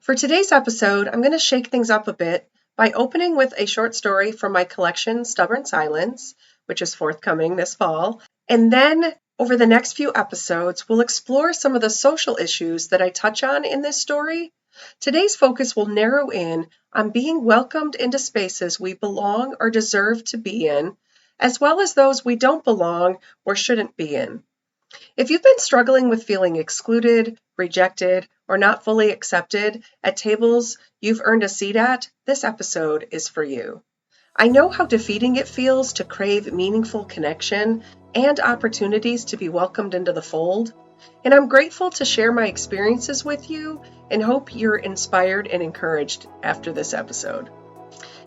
For today's episode, I'm going to shake things up a bit by opening with a short story from my collection, Stubborn Silence, which is forthcoming this fall. And then over the next few episodes, we'll explore some of the social issues that I touch on in this story. Today's focus will narrow in on being welcomed into spaces we belong or deserve to be in, as well as those we don't belong or shouldn't be in. If you've been struggling with feeling excluded, rejected, or not fully accepted at tables you've earned a seat at, this episode is for you. I know how defeating it feels to crave meaningful connection and opportunities to be welcomed into the fold, and I'm grateful to share my experiences with you and hope you're inspired and encouraged after this episode.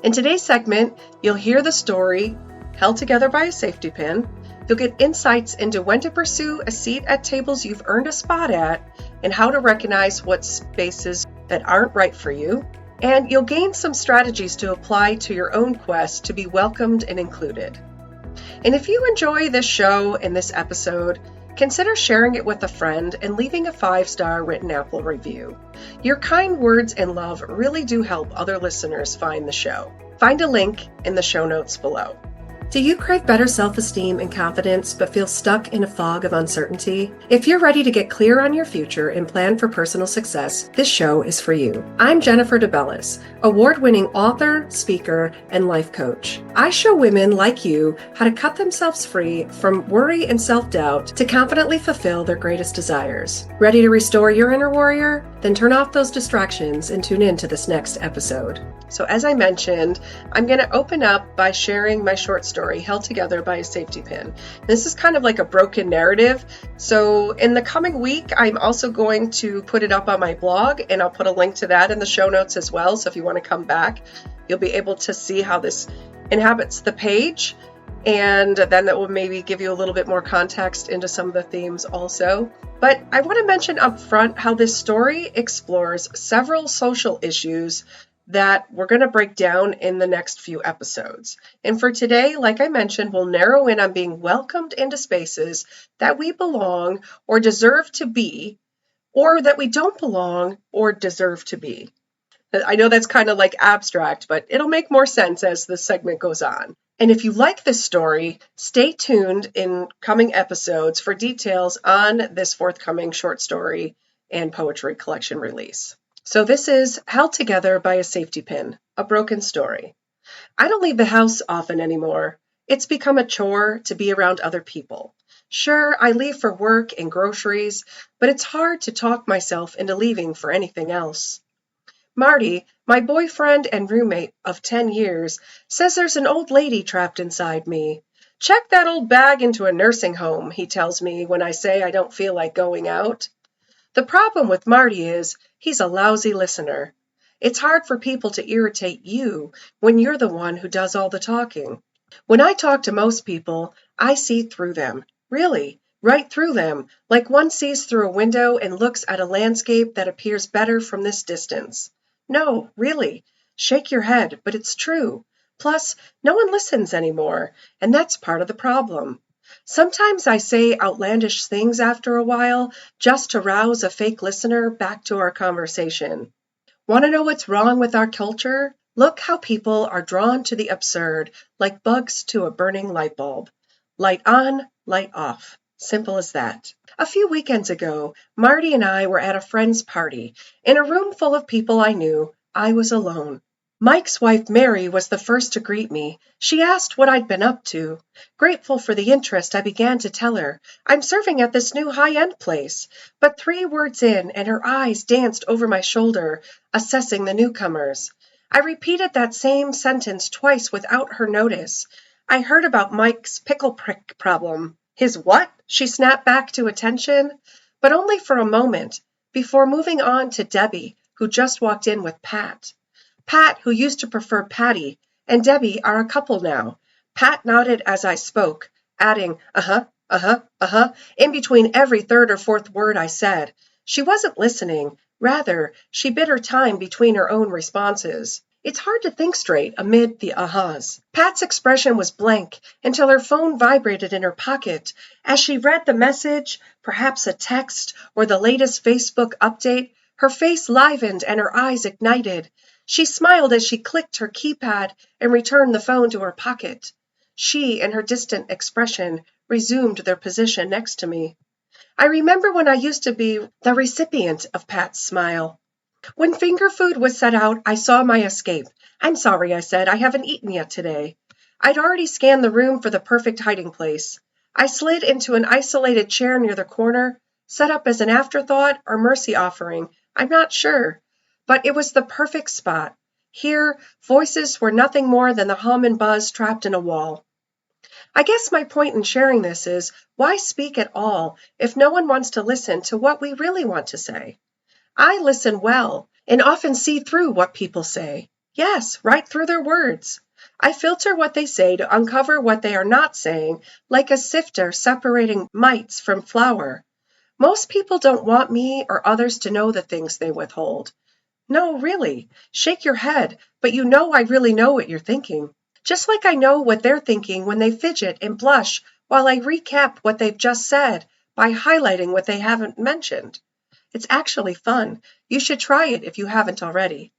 In today's segment, you'll hear the story, Held Together by a Safety Pin. You'll get insights into when to pursue a seat at tables you've earned a spot at and how to recognize what spaces that aren't right for you. And you'll gain some strategies to apply to your own quest to be welcomed and included. And if you enjoy this show and this episode, consider sharing it with a friend and leaving a 5-star written Apple review. Your kind words and love really do help other listeners find the show. Find a link in the show notes below. Do you crave better self-esteem and confidence but feel stuck in a fog of uncertainty? If you're ready to get clear on your future and plan for personal success, this show is for you. I'm Jennifer DeBellis, award-winning author, speaker, and life coach. I show women like you how to cut themselves free from worry and self-doubt to confidently fulfill their greatest desires. Ready to restore your inner warrior? Then turn off those distractions and tune in to this next episode. So as I mentioned, I'm going to open up by sharing my short story, Held Together by a Safety Pin. This is kind of like a broken narrative. So in the coming week, I'm also going to put it up on my blog, and I'll put a link to that in the show notes as well. So if you want to come back, you'll be able to see how this inhabits the page. And then that will maybe give you a little bit more context into some of the themes also. But I want to mention up front how this story explores several social issues that we're going to break down in the next few episodes. And for today, like I mentioned, we'll narrow in on being welcomed into spaces that we belong or deserve to be, or that we don't belong or deserve to be. I know that's kind of like abstract, but it'll make more sense as the segment goes on. And if you like this story, stay tuned in coming episodes for details on this forthcoming short story and poetry collection release. So this is Held Together by a Safety Pin, a broken story. I don't leave the house often anymore. It's become a chore to be around other people. Sure, I leave for work and groceries, but it's hard to talk myself into leaving for anything else. Marty, my boyfriend and roommate of 10 years, says there's an old lady trapped inside me. Check that old bag into a nursing home, he tells me when I say I don't feel like going out. The problem with Marty is he's a lousy listener. It's hard for people to irritate you when you're the one who does all the talking. When I talk to most people, I see through them. Really, right through them, like one sees through a window and looks at a landscape that appears better from this distance. No, really, shake your head, but it's true. Plus, no one listens anymore, and that's part of the problem. Sometimes I say outlandish things after a while just to rouse a fake listener back to our conversation. Want to know what's wrong with our culture? Look how people are drawn to the absurd, like bugs to a burning light bulb. Light on, light off. Simple as that. A few weekends ago, Marty and I were at a friend's party. In a room full of people I knew, I was alone. Mike's wife, Mary, was the first to greet me. She asked what I'd been up to. Grateful for the interest, I began to tell her, I'm serving at this new high-end place. But 3 words in, and her eyes danced over my shoulder, assessing the newcomers. I repeated that same sentence twice without her notice. I heard about Mike's pickle prick problem. His what? She snapped back to attention, but only for a moment, before moving on to Debbie, who just walked in with Pat. Pat, who used to prefer Patty, and Debbie are a couple now. Pat nodded as I spoke, adding, in between every 3rd or 4th word I said. She wasn't listening. Rather, she bit her time between her own responses. It's hard to think straight amid the ahas. Pat's expression was blank until her phone vibrated in her pocket. As she read the message, perhaps a text or the latest Facebook update, Her face livened and her eyes ignited. She smiled as she clicked her keypad and returned the phone to her pocket. She and her distant expression resumed their position next to me. I remember when I used to be the recipient of Pat's smile. When finger food was set out, I saw my escape. "I'm sorry," I said. "I haven't eaten yet today." I'd already scanned the room for the perfect hiding place. I slid into an isolated chair near the corner, set up as an afterthought or mercy offering. I'm not sure. But it was the perfect spot. Here, voices were nothing more than the hum and buzz trapped in a wall. I guess my point in sharing this is, why speak at all if no one wants to listen to what we really want to say? I listen well and often see through what people say. Yes, right through their words. I filter what they say to uncover what they are not saying, like a sifter separating mites from flour. Most people don't want me or others to know the things they withhold. No, really. Shake your head, but you know I really know what you're thinking. Just like I know what they're thinking when they fidget and blush while I recap what they've just said by highlighting what they haven't mentioned. It's actually fun. You should try it if you haven't already.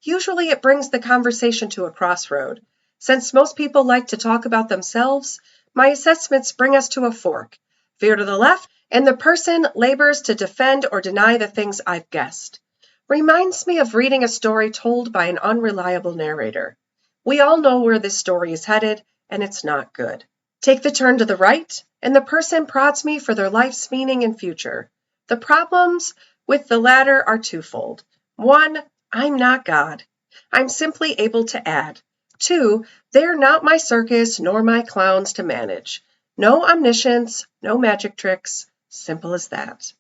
Usually it brings the conversation to a crossroad. Since most people like to talk about themselves, my assessments bring us to a fork. Veer to the left, and the person labors to defend or deny the things I've guessed. Reminds me of reading a story told by an unreliable narrator. We all know where this story is headed, and it's not good. Take the turn to the right, and the person prods me for their life's meaning and future. The problems with the latter are twofold. 1, I'm not God. I'm simply able to add. 2, they're not my circus nor my clowns to manage. No omniscience, no magic tricks. Simple as that.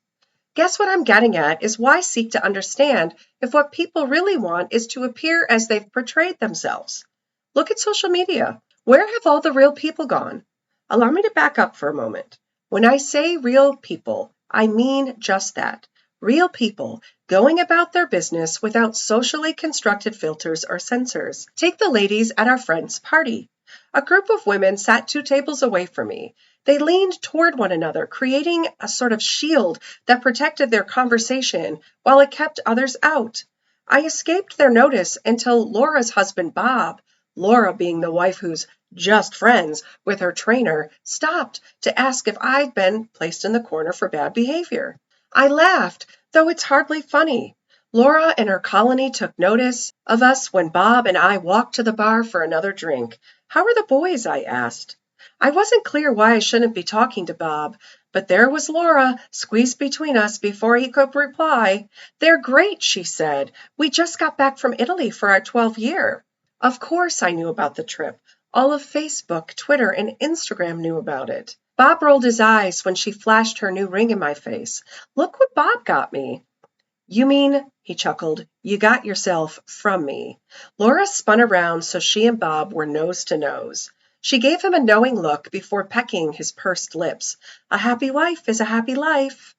Guess what I'm getting at is why seek to understand if what people really want is to appear as they've portrayed themselves. Look at social media. Where have all the real people gone? Allow me to back up for a moment. When I say real people, I mean just that. Real people going about their business without socially constructed filters or censors. Take the ladies at our friend's party. A group of women sat 2 tables away from me. They leaned toward one another, creating a sort of shield that protected their conversation while it kept others out. I escaped their notice until Laura's husband, Bob, Laura being the wife who's just friends with her trainer, stopped to ask if I'd been placed in the corner for bad behavior. I laughed, though it's hardly funny. Laura and her colony took notice of us when Bob and I walked to the bar for another drink. "How are the boys?" I asked. I wasn't clear why I shouldn't be talking to Bob, but there was Laura squeezed between us before he could reply. "They're great," she said. "We just got back from Italy for our 12th year. Of course I knew about the trip. All of Facebook, Twitter, and Instagram knew about it. Bob rolled his eyes when she flashed her new ring in my face. "Look what Bob got me." "You mean," he chuckled, "you got yourself from me." Laura spun around so she and Bob were nose to nose. She gave him a knowing look before pecking his pursed lips. "A happy wife is a happy life."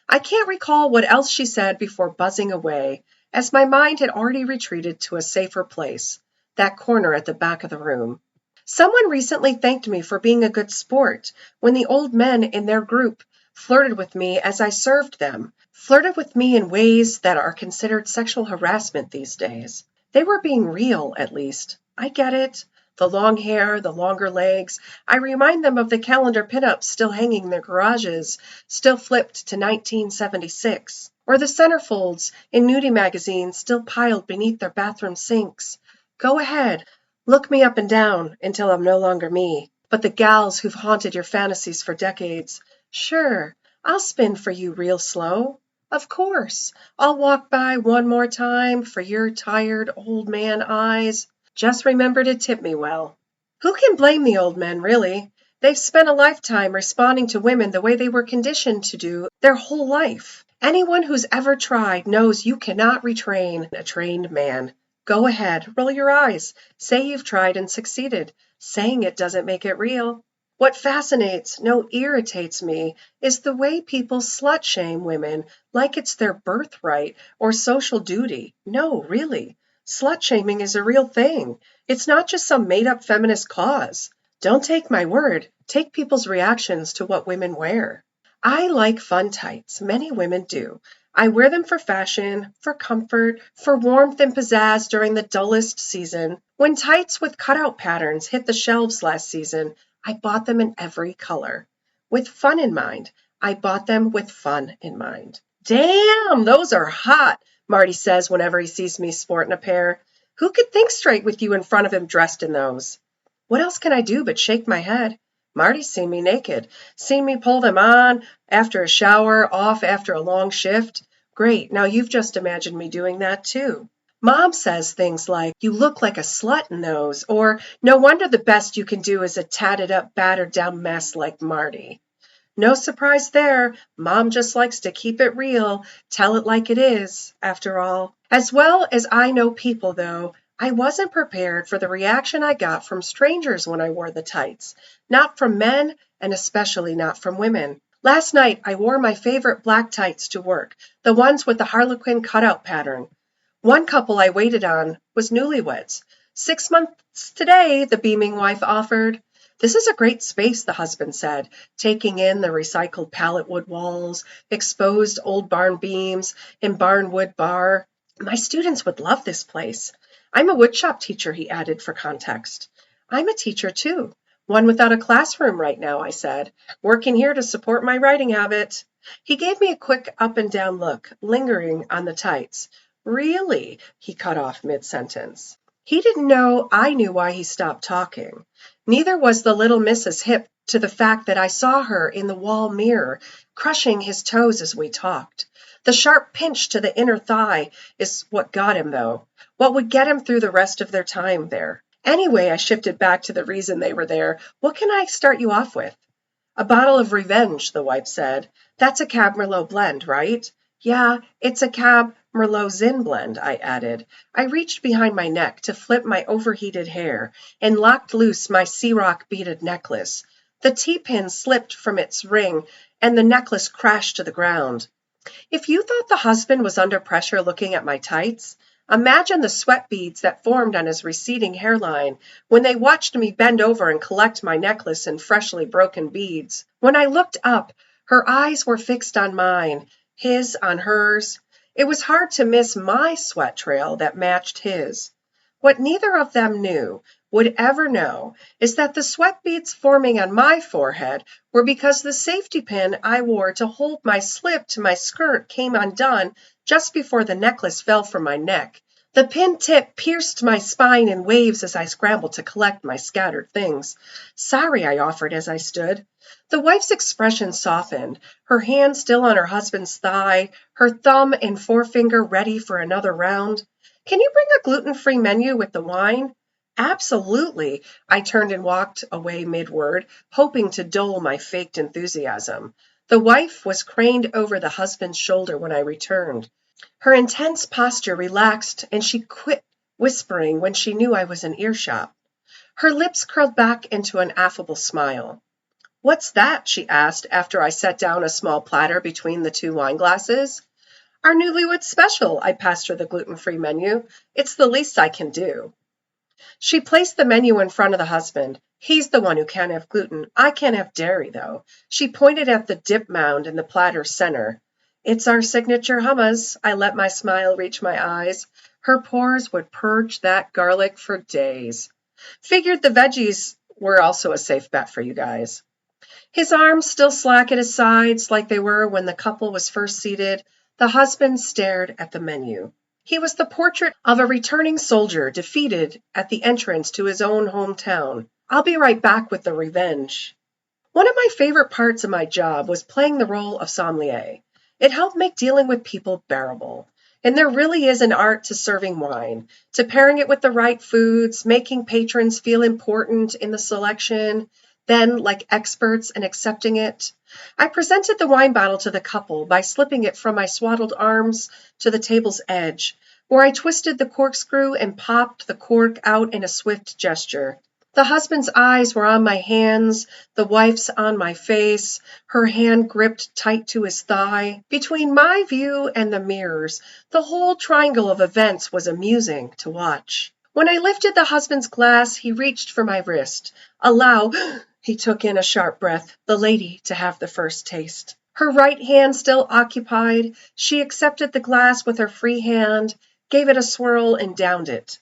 I can't recall what else she said before buzzing away, as my mind had already retreated to a safer place, that corner at the back of the room. Someone recently thanked me for being a good sport when the old men in their group flirted with me as I served them, flirted with me in ways that are considered sexual harassment these days. They were being real, at least. I get it. The long hair, the longer legs. I remind them of the calendar pinups still hanging in their garages, still flipped to 1976, or the centerfolds in nudie magazines still piled beneath their bathroom sinks. Go ahead. Look me up and down until I'm no longer me, but the gals who've haunted your fantasies for decades. Sure, I'll spin for you real slow. Of course, I'll walk by one more time for your tired old man eyes. Just remember to tip me well. Who can blame the old men, really? They've spent a lifetime responding to women the way they were conditioned to do their whole life. Anyone who's ever tried knows you cannot retrain a trained man. Go ahead, roll your eyes. Say you've tried and succeeded. Saying it doesn't make it real. What fascinates, no, irritates me, is the way people slut-shame women like it's their birthright or social duty. No, really. Slut-shaming is a real thing. It's not just some made-up feminist cause. Don't take my word. Take people's reactions to what women wear. I like fun tights. Many women do. I wear them for fashion, for comfort, for warmth and pizzazz during the dullest season. When tights with cutout patterns hit the shelves last season, I bought them in every color. With fun in mind. I bought them with fun in mind. Damn, those are hot, Marty says whenever he sees me sporting a pair. Who could think straight with you in front of him dressed in those? What else can I do but shake my head? Marty's seen me naked, seen me pull them on after a shower, off after a long shift. Great, now you've just imagined me doing that too. Mom says things like, you look like a slut in those, or no wonder the best you can do is a tatted up, battered down mess like Marty. No surprise there. Mom just likes to keep it real, tell it like it is, after all. As well as I know people, though, I wasn't prepared for the reaction I got from strangers when I wore the tights. Not from men, and especially not from women. Last night, I wore my favorite black tights to work, the ones with the harlequin cutout pattern. One couple I waited on was newlyweds. 6 months today, the beaming wife offered. This is a great space, the husband said, taking in the recycled pallet wood walls, exposed old barn beams, and barn wood bar. My students would love this place. I'm a woodshop teacher, he added for context. I'm a teacher too. One without a classroom right now, I said, working here to support my writing habit. He gave me a quick up and down look, lingering on the tights. Really? He cut off mid-sentence. He didn't know I knew why he stopped talking. Neither was the little Mrs. hip to the fact that I saw her in the wall mirror, crushing his toes as we talked. The sharp pinch to the inner thigh is what got him, though. What would get him through the rest of their time there? Anyway, I shifted back to the reason they were there. What can I start you off with? A bottle of Revenge, the wife said. That's a Cab Merlot blend, right? Yeah, it's a Cab Merlot Zin blend, I added. I reached behind my neck to flip my overheated hair and locked loose my sea-rock beaded necklace. The T-pin slipped from its ring and the necklace crashed to the ground. If you thought the husband was under pressure looking at my tights, imagine the sweat beads that formed on his receding hairline when they watched me bend over and collect my necklace and freshly broken beads. When I looked up, her eyes were fixed on mine, his on hers. It was hard to miss my sweat trail that matched his. What neither of them would ever know, is that the sweat beads forming on my forehead were because the safety pin I wore to hold my slip to my skirt came undone just before the necklace fell from my neck. The pin tip pierced my spine in waves as I scrambled to collect my scattered things. Sorry, I offered as I stood. The wife's expression softened, her hand still on her husband's thigh, her thumb and forefinger ready for another round. Can you bring a gluten-free menu with the wine? Absolutely. I turned and walked away mid-word, hoping to dull my faked enthusiasm. The wife was craned over the husband's shoulder when I returned. Her intense posture relaxed, and she quit whispering when she knew I was in earshot. Her lips curled back into an affable smile. What's that? She asked after I set down a small platter between the two wine glasses. Our newlywed special, I passed her the gluten-free menu. It's the least I can do. She placed the menu in front of the husband. He's the one who can't have gluten. I can't have dairy, though. She pointed at the dip mound in the platter's center. It's our signature hummus. I let my smile reach my eyes. Her pores would purge that garlic for days. Figured the veggies were also a safe bet for you guys. His arms still slack at his sides like they were when the couple was first seated. The husband stared at the menu. He was the portrait of a returning soldier defeated at the entrance to his own hometown. I'll be right back with the Revenge. One of my favorite parts of my job was playing the role of sommelier. It helped make dealing with people bearable. And there really is an art to serving wine, to pairing it with the right foods, making patrons feel important in the selection, then like experts and accepting it. I presented the wine bottle to the couple by slipping it from my swaddled arms to the table's edge, where I twisted the corkscrew and popped the cork out in a swift gesture. The husband's eyes were on my hands, the wife's on my face, her hand gripped tight to his thigh. Between my view and the mirrors, the whole triangle of events was amusing to watch. When I lifted the husband's glass, he reached for my wrist. Allow, he took in a sharp breath, the lady to have the first taste. Her right hand still occupied, she accepted the glass with her free hand, gave it a swirl, and downed it.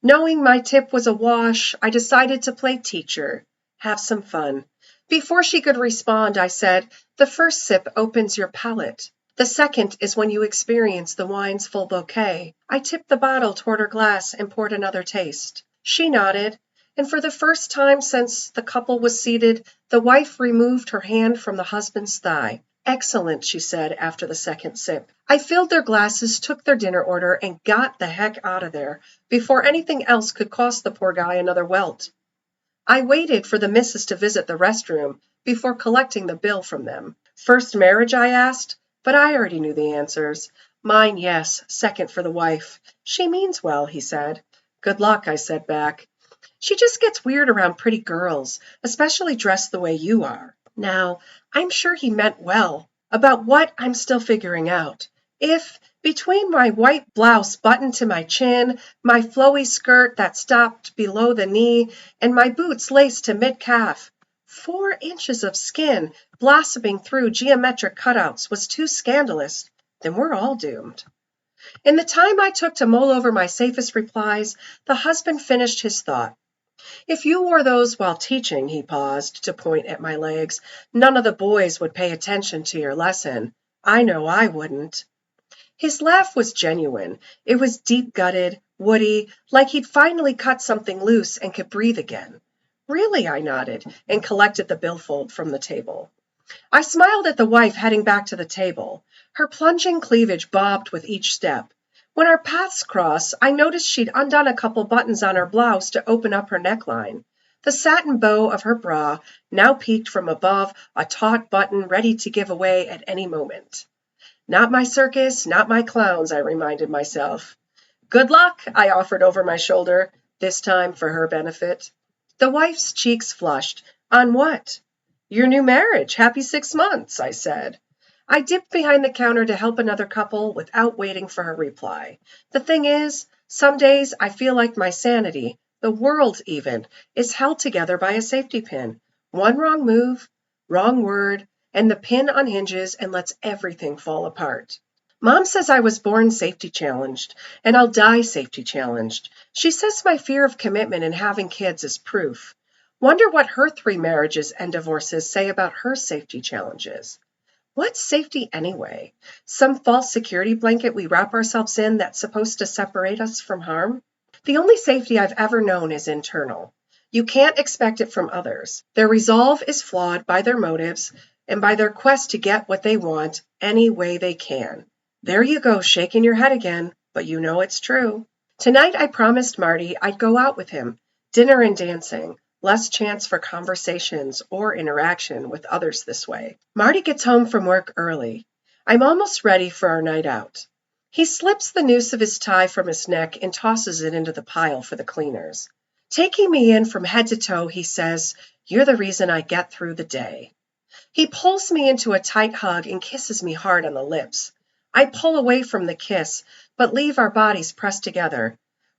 Knowing my tip was a wash, I decided to play teacher, have some fun. Before she could respond, I said, "The first sip opens your palate. The second is when you experience the wine's full bouquet." I tipped the bottle toward her glass and poured another taste. She nodded, and for the first time since the couple was seated, the wife removed her hand from the husband's thigh. "Excellent," she said after the second sip. I filled their glasses, took their dinner order, and got the heck out of there before anything else could cost the poor guy another welt. I waited for the missus to visit the restroom before collecting the bill from them. "First marriage?" I asked, but I already knew the answers. "Mine, yes. Second for the wife." "She means well," he said. "Good luck," I said back. "She just gets weird around pretty girls, especially dressed the way you are." Now, I'm sure he meant well. About what, I'm still figuring out. If, between my white blouse buttoned to my chin, my flowy skirt that stopped below the knee, and my boots laced to mid-calf, 4 inches of skin blossoming through geometric cutouts was too scandalous, then we're all doomed. In the time I took to mull over my safest replies, the husband finished his thought. "If you wore those while teaching," he paused to point at my legs, "none of the boys would pay attention to your lesson. I know I wouldn't." His laugh was genuine. It was deep-gutted, woody, like he'd finally cut something loose and could breathe again. "Really?" I nodded and collected the billfold from the table. I smiled at the wife heading back to the table. Her plunging cleavage bobbed with each step. When our paths crossed, I noticed she'd undone a couple buttons on her blouse to open up her neckline. The satin bow of her bra now peeked from above a taut button ready to give away at any moment. Not my circus, not my clowns, I reminded myself. "Good luck," I offered over my shoulder, this time for her benefit. The wife's cheeks flushed. "On what?" "Your new marriage. Happy 6 months," I said. I dipped behind the counter to help another couple without waiting for her reply. The thing is, some days I feel like my sanity, the world even, is held together by a safety pin. One wrong move, wrong word, and the pin unhinges and lets everything fall apart. Mom says I was born safety challenged, and I'll die safety challenged. She says my fear of commitment and having kids is proof. Wonder what her 3 marriages and divorces say about her safety challenges. What's safety anyway? Some false security blanket we wrap ourselves in that's supposed to separate us from harm? The only safety I've ever known is internal. You can't expect it from others. Their resolve is flawed by their motives and by their quest to get what they want any way they can. There you go, shaking your head again, but you know it's true. Tonight I promised Marty I'd go out with him. Dinner and dancing. Less chance for conversations or interaction with others this way. Marty gets home from work early. I'm almost ready for our night out. He slips the noose of his tie from his neck and tosses it into the pile for the cleaners. Taking me in from head to toe, he says, "You're the reason I get through the day." He pulls me into a tight hug and kisses me hard on the lips. I pull away from the kiss, but leave our bodies pressed together.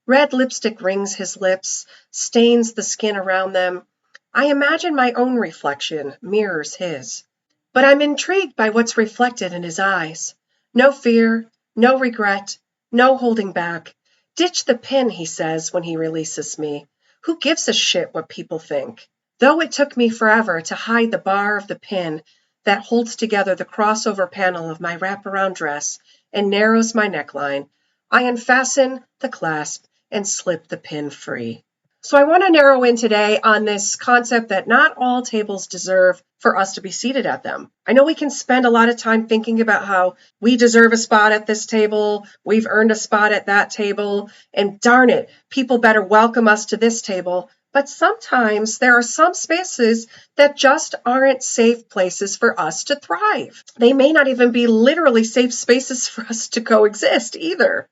Red lipstick rings his lips, stains the skin around them. I imagine my own reflection mirrors his. But I'm intrigued by what's reflected in his eyes. No fear, no regret, no holding back. "Ditch the pin," he says when he releases me. Who gives a shit what people think? Though it took me forever to hide the bar of the pin that holds together the crossover panel of my wraparound dress and narrows my neckline, I unfasten the clasp and slip the pin free. So I want to narrow in today on this concept that not all tables deserve for us to be seated at them. I know we can spend a lot of time thinking about how we deserve a spot at this table, we've earned a spot at that table, and darn it, people better welcome us to this table. But sometimes there are some spaces that just aren't safe places for us to thrive. They may not even be literally safe spaces for us to coexist either.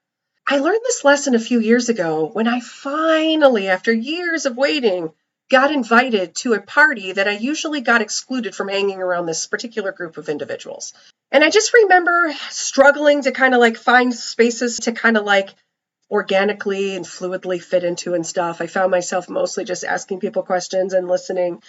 I learned this lesson a few years ago when I finally, after years of waiting, got invited to a party that I usually got excluded from hanging around this particular group of individuals. And I just remember struggling to kind of find spaces to kind of organically and fluidly fit into and stuff. I found myself mostly just asking people questions and listening.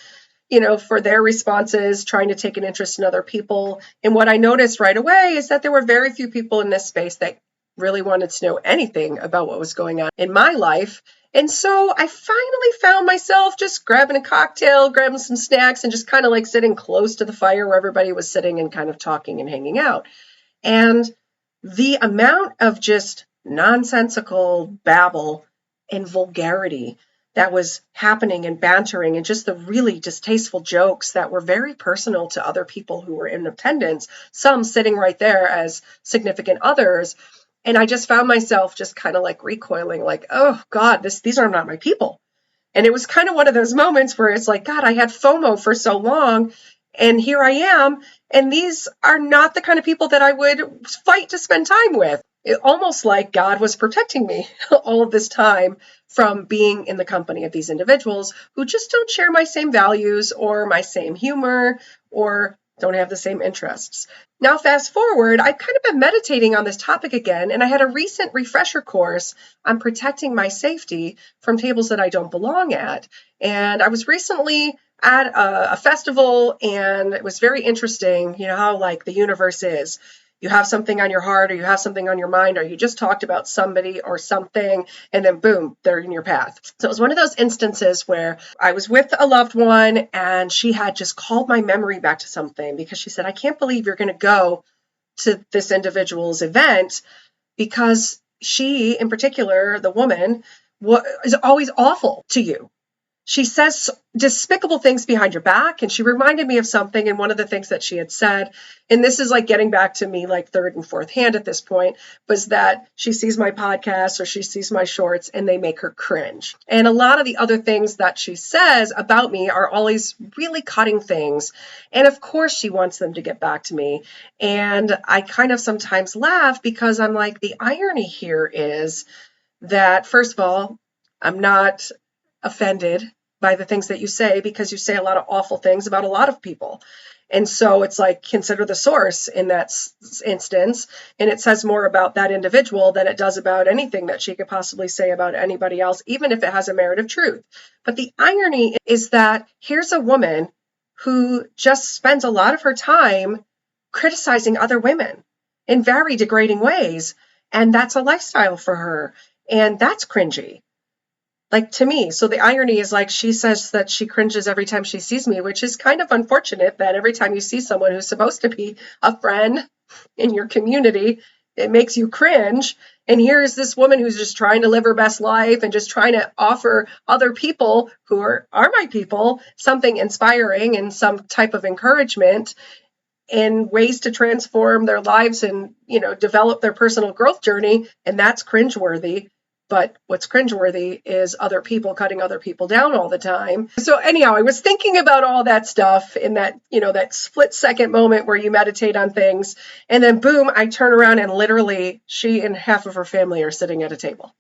for their responses, trying to take an interest in other people. And what I noticed right away is that there were very few people in this space that really wanted to know anything about what was going on in my life. And so I finally found myself just grabbing a cocktail, grabbing some snacks, and just kind of like sitting close to the fire where everybody was sitting and kind of talking and hanging out. And the amount of just nonsensical babble and vulgarity that was happening and bantering, and just the really distasteful jokes that were very personal to other people who were in attendance, some sitting right there as significant others. And I just found myself just kind of like recoiling, like, oh God, these are not my people. And it was kind of one of those moments where it's like, God, I had FOMO for so long, and here I am. And these are not the kind of people that I would fight to spend time with. It almost like God was protecting me all of this time from being in the company of these individuals who just don't share my same values or my same humor or don't have the same interests. Now, fast forward, I've kind of been meditating on this topic again, and I had a recent refresher course on protecting my safety from tables that I don't belong at. And I was recently at a festival, and it was very interesting, how like the universe is. You have something on your heart, or you have something on your mind, or you just talked about somebody or something, and then boom, they're in your path. So it was one of those instances where I was with a loved one, and she had just called my memory back to something, because she said, I can't believe you're going to go to this individual's event, because she, in particular, the woman, is always awful to you. She says despicable things behind your back, and she reminded me of something, and one of the things that she had said, and this is like getting back to me like third and fourth hand at this point, was that she sees my podcast or she sees my shorts and they make her cringe. And a lot of the other things that she says about me are always really cutting things. And of course she wants them to get back to me. And I kind of sometimes laugh, because I'm like, the irony here is that, first of all, I'm not offended by the things that you say, because you say a lot of awful things about a lot of people. And so it's like, consider the source in that instance. And it says more about that individual than it does about anything that she could possibly say about anybody else, even if it has a merit of truth. But the irony is that here's a woman who just spends a lot of her time criticizing other women in very degrading ways. And that's a lifestyle for her. And that's cringy. Like, to me. So the irony is, like, she says that she cringes every time she sees me, which is kind of unfortunate, that every time you see someone who's supposed to be a friend in your community, it makes you cringe. And here's this woman who's just trying to live her best life and just trying to offer other people who are my people something inspiring and some type of encouragement and ways to transform their lives and, develop their personal growth journey. And that's cringeworthy. But what's cringeworthy is other people cutting other people down all the time. So anyhow, I was thinking about all that stuff in that, that split second moment where you meditate on things. And then boom, I turn around and literally she and half of her family are sitting at a table.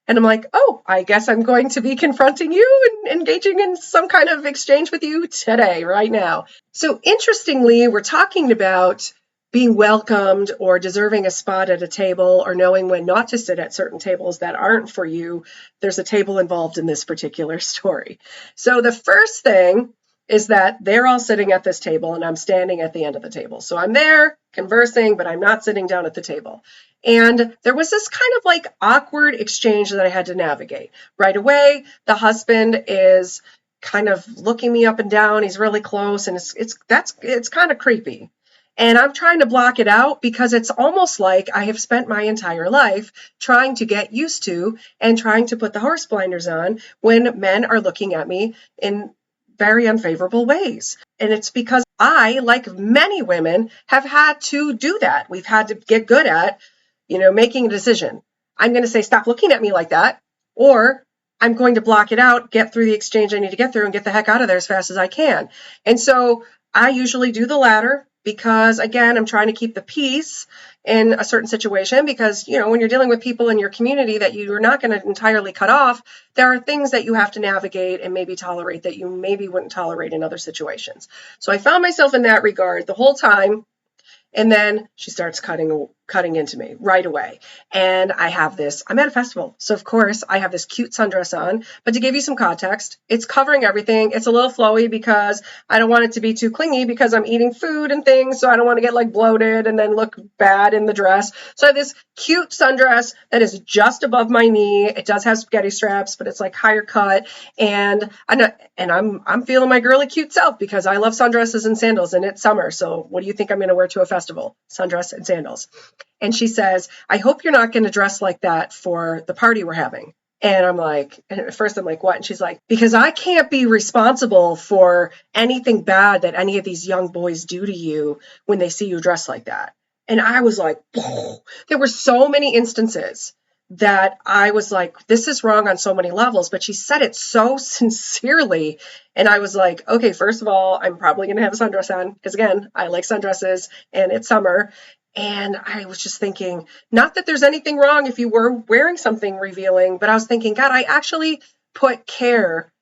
And I'm like, oh, I guess I'm going to be confronting you and engaging in some kind of exchange with you today, right now. So interestingly, we're talking about being welcomed or deserving a spot at a table, or knowing when not to sit at certain tables that aren't for you. There's a table involved in this particular story. So the first thing is that they're all sitting at this table and I'm standing at the end of the table. So I'm there conversing, but I'm not sitting down at the table. And there was this kind of like awkward exchange that I had to navigate. Right away, the husband is kind of looking me up and down. He's really close, and it's kind of creepy. And I'm trying to block it out, because it's almost like I have spent my entire life trying to get used to and trying to put the horse blinders on when men are looking at me in very unfavorable ways. And it's because I, like many women, have had to do that. We've had to get good at, making a decision. I'm going to say, stop looking at me like that, or I'm going to block it out, get through the exchange I need to get through, and get the heck out of there as fast as I can. And so I usually do the latter, because, again, I'm trying to keep the peace in a certain situation, because, when you're dealing with people in your community that you're not going to entirely cut off, there are things that you have to navigate and maybe tolerate that you maybe wouldn't tolerate in other situations. So I found myself in that regard the whole time. And then she starts cutting cutting into me right away. And I'm at a festival. So of course I have this cute sundress on, but to give you some context, it's covering everything. It's a little flowy because I don't want it to be too clingy because I'm eating food and things. So I don't want to get like bloated and then look bad in the dress. So I have this cute sundress that is just above my knee. It does have spaghetti straps, but it's like higher cut. And I'm feeling my girly cute self because I love sundresses and sandals and it's summer. So what do you think I'm going to wear to a festival? Sundress and sandals. And she says, I hope you're not going to dress like that for the party we're having. And at first I'm like, what? And she's like, because I can't be responsible for anything bad that any of these young boys do to you when they see you dressed like that. And I was like, there were so many instances that I was like, this is wrong on so many levels, but she said it so sincerely. And I was like, okay, first of all, I'm probably going to have a sundress on because again, I like sundresses and it's summer. And I was just thinking, not that there's anything wrong if you were wearing something revealing, but I was thinking, God, I actually put care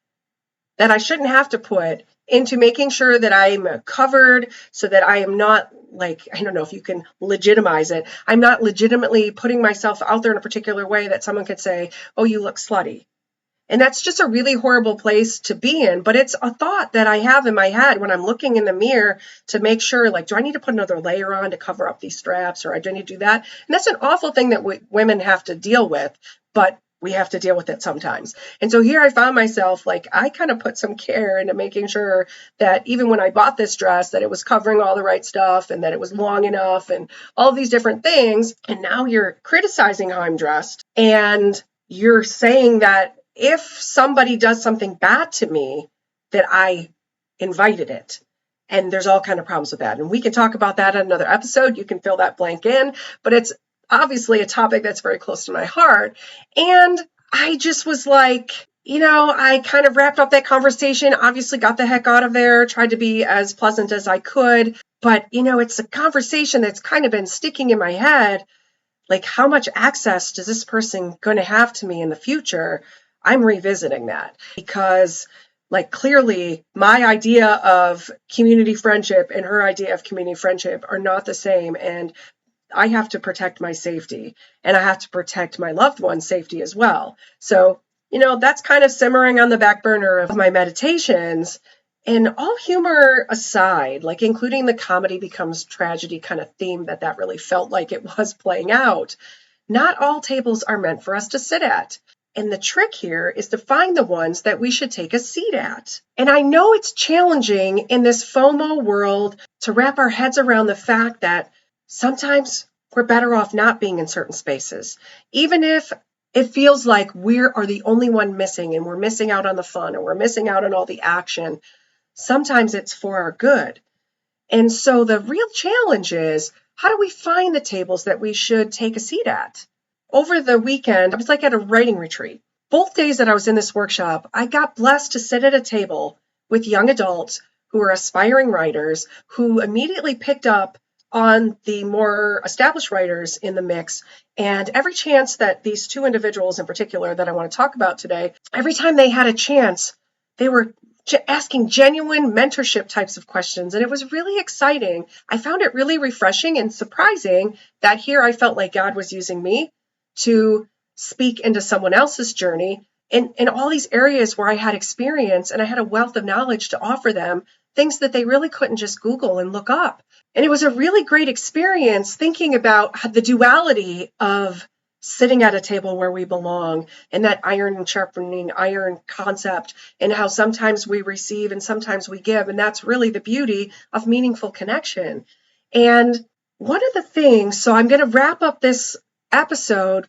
that I shouldn't have to put into making sure that I'm covered so that I am not like, I don't know if you can legitimize it. I'm not legitimately putting myself out there in a particular way that someone could say, oh, you look slutty. And that's just a really horrible place to be in. But it's a thought that I have in my head when I'm looking in the mirror to make sure, like, do I need to put another layer on to cover up these straps or do I need to do that? And that's an awful thing that women have to deal with, but we have to deal with it sometimes. And so here I found myself, like, I kind of put some care into making sure that even when I bought this dress, that it was covering all the right stuff and that it was long enough and all these different things. And now you're criticizing how I'm dressed and you're saying that if somebody does something bad to me, that I invited it. And there's all kind of problems with that. And we can talk about that in another episode. You can fill that blank in, but it's obviously a topic that's very close to my heart. And I just was like, I kind of wrapped up that conversation, obviously got the heck out of there, tried to be as pleasant as I could. But, it's a conversation that's kind of been sticking in my head. Like, how much access does this person going to have to me in the future? I'm revisiting that because, like, clearly my idea of community friendship and her idea of community friendship are not the same. And I have to protect my safety and I have to protect my loved one's safety as well. So, that's kind of simmering on the back burner of my meditations. And all humor aside, like including the comedy becomes tragedy kind of theme that really felt like it was playing out, not all tables are meant for us to sit at. And the trick here is to find the ones that we should take a seat at. And I know it's challenging in this FOMO world to wrap our heads around the fact that sometimes we're better off not being in certain spaces. Even if it feels like we are the only one missing and we're missing out on the fun or we're missing out on all the action, sometimes it's for our good. And so the real challenge is, how do we find the tables that we should take a seat at? Over the weekend, I was like at a writing retreat. Both days that I was in this workshop, I got blessed to sit at a table with young adults who are aspiring writers who immediately picked up on the more established writers in the mix. And every chance that these two individuals in particular that I want to talk about today, every time they had a chance, they were asking genuine mentorship types of questions. And it was really exciting. I found it really refreshing and surprising that here I felt like God was using me to speak into someone else's journey in all these areas where I had experience and I had a wealth of knowledge to offer them, things that they really couldn't just Google and look up. And it was a really great experience thinking about the duality of sitting at a table where we belong and that iron and sharpening iron concept and how sometimes we receive and sometimes we give. And that's really the beauty of meaningful connection. And one of the things, so I'm going to wrap up this episode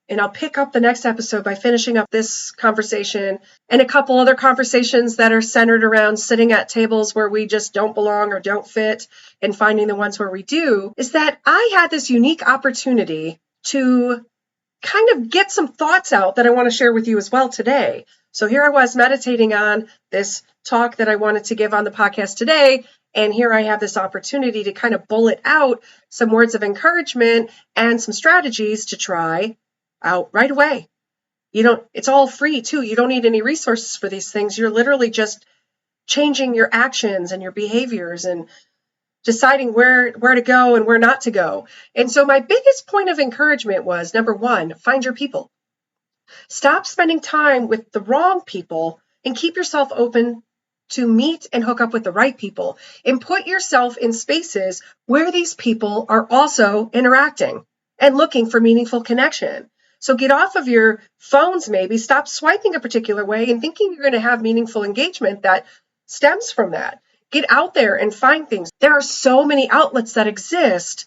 and I'll pick up the next episode by finishing up this conversation and a couple other conversations that are centered around sitting at tables where we just don't belong or don't fit and finding the ones where we do, is that I had this unique opportunity to kind of get some thoughts out that I want to share with you as well today. So here I was meditating on this talk that I wanted to give on the podcast today. And here I have this opportunity to kind of bullet out some words of encouragement and some strategies to try out right away. It's all free too. You don't need any resources for these things. You're literally just changing your actions and your behaviors and deciding where to go and where not to go. And so my biggest point of encouragement was, number one, find your people. Stop spending time with the wrong people and keep yourself open to meet and hook up with the right people, and put yourself in spaces where these people are also interacting and looking for meaningful connection. So get off of your phones, maybe stop swiping a particular way and thinking you're going to have meaningful engagement that stems from that. Get out there and find things. There are so many outlets that exist.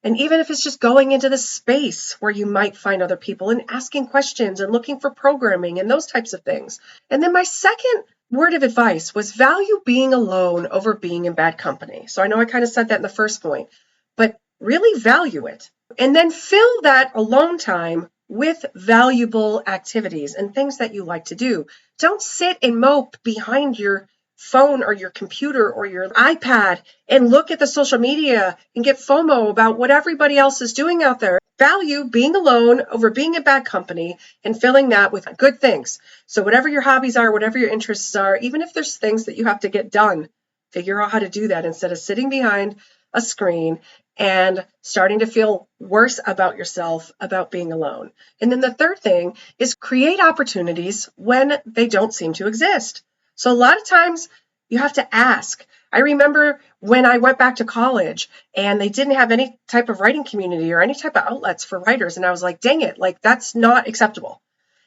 And even if it's just going into the space where you might find other people and asking questions and looking for programming and those types of things. And then my second word of advice was value being alone over being in bad company. So I know I kind of said that in the first point, but really value it. And then fill that alone time with valuable activities and things that you like to do. Don't sit and mope behind your phone or your computer or your iPad and look at the social media and get FOMO about what everybody else is doing out there. Value being alone over being in bad company and filling that with good things. So whatever your hobbies are, whatever your interests are, even if there's things that you have to get done, figure out how to do that instead of sitting behind a screen and starting to feel worse about yourself about being alone. And then the third thing is create opportunities when they don't seem to exist. So a lot of times you have to ask. I remember when I went back to college and they didn't have any type of writing community or any type of outlets for writers. And I was like, dang it, like that's not acceptable.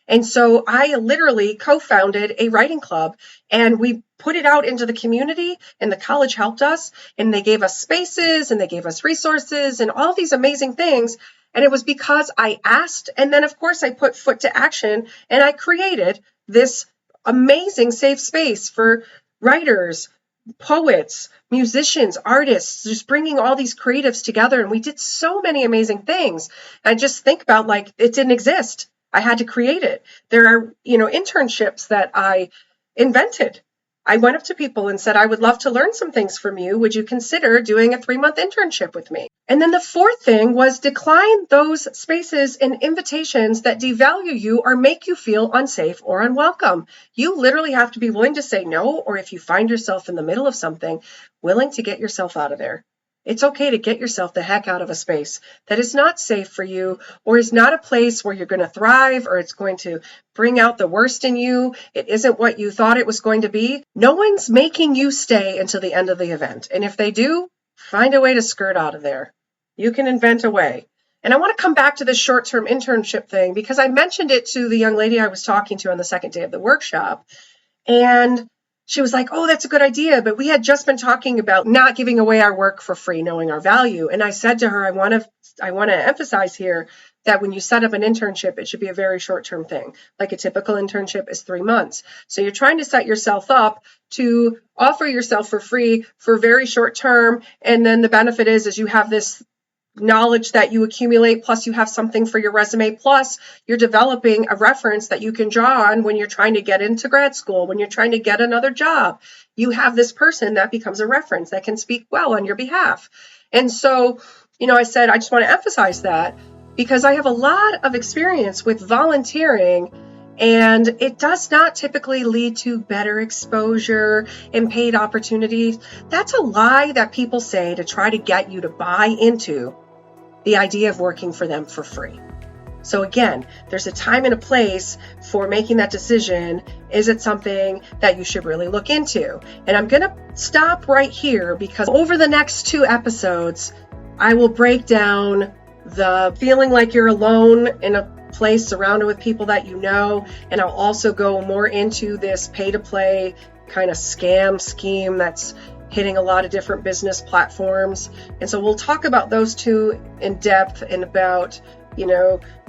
And so I literally co-founded a writing club and we put it out into the community, and the college helped us, and they gave us spaces and they gave us resources and all these amazing things. And it was because I asked. And then of course I put foot to action and I created this amazing safe space for writers, poets, musicians, artists, just bringing all these creatives together. And we did so many amazing things. I just think about like it didn't exist. I had to create it. There are, internships that I invented. I went up to people and said, I would love to learn some things from you. Would you consider doing a 3-month internship with me? And then the fourth thing was decline those spaces and invitations that devalue you or make you feel unsafe or unwelcome. You literally have to be willing to say no, or if you find yourself in the middle of something, willing to get yourself out of there. It's okay to get yourself the heck out of a space that is not safe for you or is not a place where you're going to thrive or it's going to bring out the worst in you. It isn't what you thought it was going to be. No one's making you stay until the end of the event. And if they do, find a way to skirt out of there. You can invent a way. And I want to come back to this short-term internship thing because I mentioned it to the young lady I was talking to on the second day of the workshop. And she was like, oh, that's a good idea. But we had just been talking about not giving away our work for free, knowing our value. And I said to her, I want to emphasize here that when you set up an internship, it should be a very short-term thing. Like a typical internship is 3 months. So you're trying to set yourself up to offer yourself for free for very short term. And then the benefit is you have this knowledge that you accumulate, plus you have something for your resume, plus you're developing a reference that you can draw on when you're trying to get into grad school, when you're trying to get another job. You have this person that becomes a reference that can speak well on your behalf. And so, I said, I just want to emphasize that because I have a lot of experience with volunteering, and it does not typically lead to better exposure and paid opportunities. That's a lie that people say to try to get you to buy into the idea of working for them for free. So again, there's a time and a place for making that decision. Is it something that you should really look into? And I'm going to stop right here because over the next 2 episodes, I will break down the feeling like you're alone in a place surrounded with people that you know. And I'll also go more into this pay-to-play kind of scam scheme that's hitting a lot of different business platforms. And so we'll talk about those 2 in depth and about,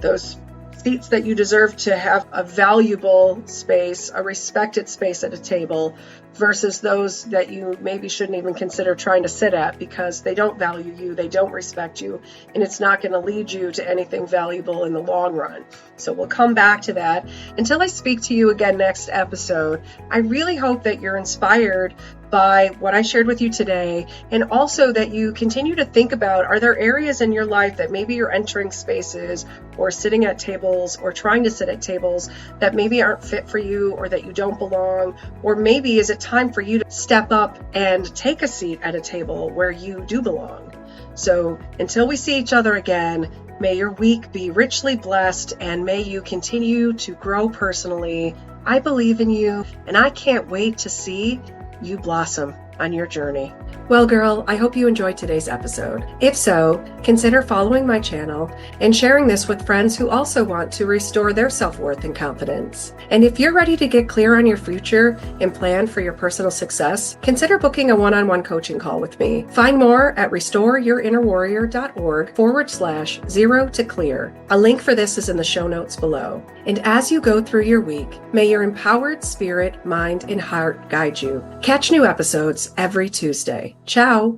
those seats that you deserve to have a valuable space, a respected space at a table versus those that you maybe shouldn't even consider trying to sit at because they don't value you, they don't respect you, and it's not going to lead you to anything valuable in the long run. So we'll come back to that. Until I speak to you again next episode, I really hope that you're inspired by what I shared with you today, and also that you continue to think about, are there areas in your life that maybe you're entering spaces or sitting at tables or trying to sit at tables that maybe aren't fit for you, or that you don't belong, or maybe is it time for you to step up and take a seat at a table where you do belong? So until we see each other again, may your week be richly blessed, and may you continue to grow personally. I believe in you, and I can't wait to see you blossom on your journey. Well, girl, I hope you enjoyed today's episode. If so, consider following my channel and sharing this with friends who also want to restore their self-worth and confidence. And if you're ready to get clear on your future and plan for your personal success, consider booking a one-on-one coaching call with me. Find more at restoreYourInnerWarrior.org/0 to clear. A link for this is in the show notes below. And as you go through your week, may your empowered spirit, mind, and heart guide you. Catch new episodes every Tuesday. Ciao.